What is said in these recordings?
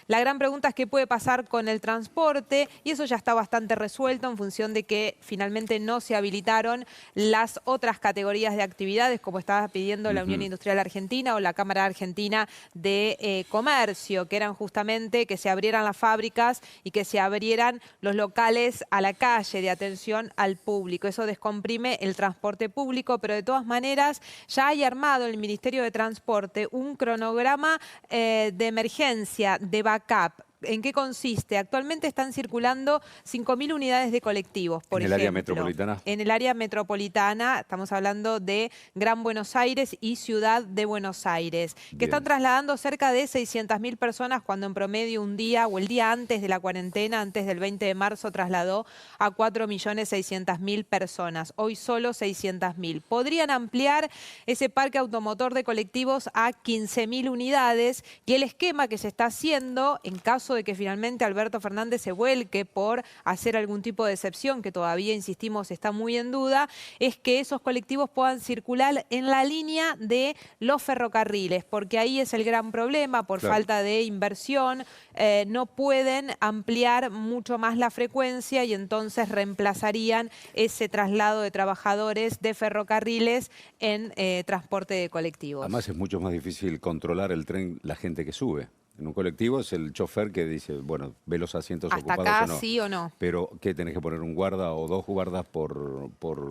La gran pregunta es qué puede pasar con el transporte y eso ya está bastante resuelto en función de que finalmente no se habilitaron las otras categorías de actividades como estaba pidiendo la Unión Industrial Argentina o la Cámara Argentina de Comercio, que eran justamente que se abrieran las fábricas y que se abrieran los locales a la calle de atención al público. Eso descomprime el transporte público, pero de todas maneras ya hay armado el Ministerio de Transporte un cronograma de emergencia, de backup. ¿En qué consiste? Actualmente están circulando 5.000 unidades de colectivos, por ejemplo. ¿En el área metropolitana? En el área metropolitana, estamos hablando de Gran Buenos Aires y Ciudad de Buenos Aires, que están trasladando cerca de 600.000 personas cuando en promedio un día o el día antes de la cuarentena, antes del 20 de marzo, trasladó a 4.600.000 personas. Hoy solo 600.000. Podrían ampliar ese parque automotor de colectivos a 15.000 unidades y el esquema que se está haciendo en caso de que finalmente Alberto Fernández se vuelque por hacer algún tipo de excepción, que todavía, insistimos, está muy en duda, es que esos colectivos puedan circular en la línea de los ferrocarriles, porque ahí es el gran problema, por falta de inversión, no pueden ampliar mucho más la frecuencia y entonces reemplazarían ese traslado de trabajadores de ferrocarriles en transporte de colectivos. Además es mucho más difícil controlar el tren, la gente que sube. En un colectivo es el chofer que dice, bueno, ve los asientos ocupados acá, o no. sí o no. Pero ¿qué tenés que poner? Un guarda o dos guardas por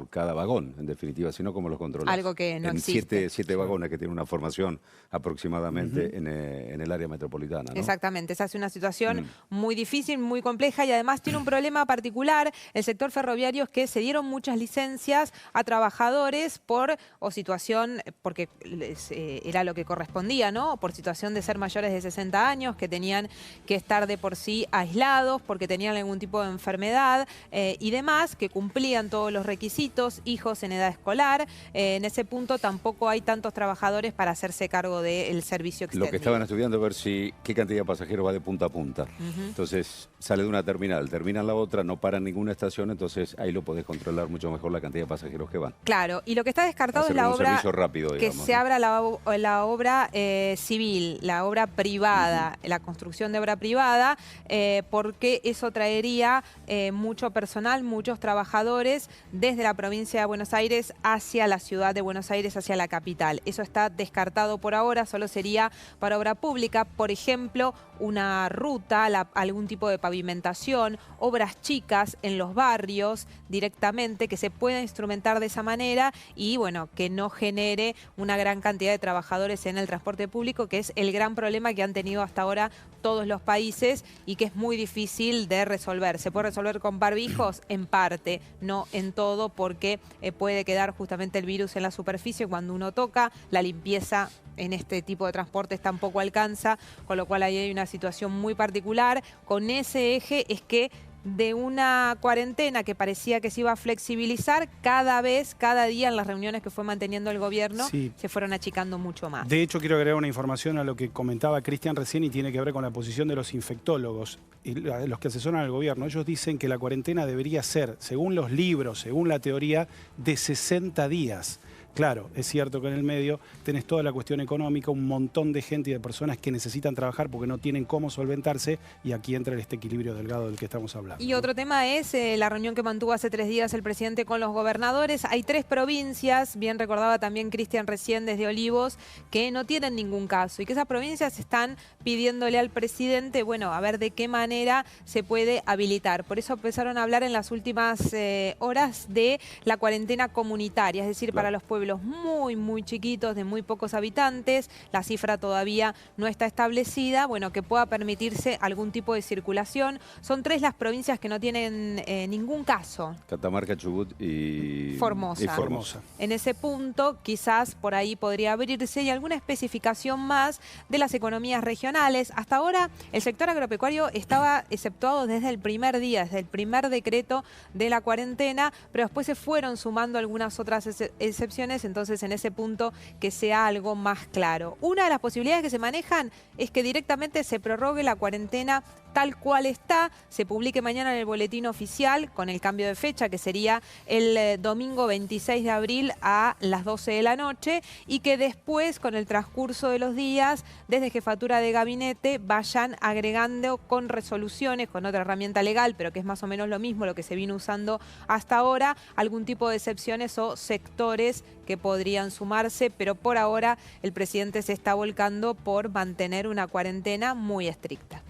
cada vagón, en definitiva, si no, ¿cómo los controlas? Algo que no existe. En siete vagones que tienen una formación aproximadamente en el área metropolitana, ¿no? Exactamente, esa es una situación muy difícil, muy compleja y además tiene un problema particular. El sector ferroviario es que se dieron muchas licencias a trabajadores porque era lo que correspondía, ¿no? Por situación de ser mayores de 60 años, que tenían que estar de por sí aislados porque tenían algún tipo de enfermedad y demás, que cumplían todos los requisitos, hijos en edad escolar. En ese punto tampoco hay tantos trabajadores para hacerse cargo del servicio extendido. Lo que estaban estudiando es ver qué cantidad de pasajeros va de punta a punta. Entonces sale de una terminal, termina en la otra, no para en ninguna estación, entonces ahí lo podés controlar mucho mejor la cantidad de pasajeros que van. Claro, y lo que está descartado es la obra rápido, que se abra la obra civil, la obra privada. La construcción de obra privada, porque eso traería mucho personal, muchos trabajadores desde la provincia de Buenos Aires hacia la ciudad de Buenos Aires, hacia la capital. Eso está descartado por ahora, solo sería para obra pública, por ejemplo, una ruta, algún tipo de pavimentación, obras chicas en los barrios directamente, que se pueda instrumentar de esa manera y bueno, que no genere una gran cantidad de trabajadores en el transporte público, que es el gran problema que han tenido hasta ahora todos los países y que es muy difícil de resolver. ¿Se puede resolver con barbijos? En parte, no en todo, porque puede quedar justamente el virus en la superficie cuando uno toca, la limpieza en este tipo de transportes tampoco alcanza, con lo cual ahí hay una situación muy particular. Con ese eje es que de una cuarentena que parecía que se iba a flexibilizar, cada día en las reuniones que fue manteniendo el gobierno, se fueron achicando mucho más. De hecho, quiero agregar una información a lo que comentaba Cristian recién y tiene que ver con la posición de los infectólogos y los que asesoran al gobierno. Ellos dicen que la cuarentena debería ser, según los libros, según la teoría, de 60 días. Claro, es cierto que en el medio tenés toda la cuestión económica, un montón de gente y de personas que necesitan trabajar porque no tienen cómo solventarse y aquí entra este equilibrio delgado del que estamos hablando. Y otro tema es la reunión que mantuvo hace 3 días el presidente con los gobernadores. Hay 3 provincias, bien recordaba también Cristian recién desde Olivos, que no tienen ningún caso y que esas provincias están pidiéndole al presidente, bueno, a ver de qué manera se puede habilitar. Por eso empezaron a hablar en las últimas horas de la cuarentena comunitaria, es decir, para los pueblos muy chiquitos, de muy pocos habitantes, la cifra todavía no está establecida, bueno, que pueda permitirse algún tipo de circulación. Son 3 las provincias que no tienen ningún caso. Catamarca, Chubut y Formosa. En ese punto, quizás por ahí podría abrirse y alguna especificación más de las economías regionales. Hasta ahora, el sector agropecuario estaba exceptuado desde el primer día, desde el primer decreto de la cuarentena, pero después se fueron sumando algunas otras excepciones, entonces en ese punto que sea algo más claro. Una de las posibilidades que se manejan es que directamente se prorrogue la cuarentena tal cual está, se publique mañana en el boletín oficial con el cambio de fecha, que sería el domingo 26 de abril a las 12 de la noche, y que después, con el transcurso de los días, desde Jefatura de Gabinete vayan agregando con resoluciones, con otra herramienta legal, pero que es más o menos lo mismo, lo que se vino usando hasta ahora, algún tipo de excepciones o sectores que podrían sumarse, pero por ahora el presidente se está volcando por mantener una cuarentena muy estricta.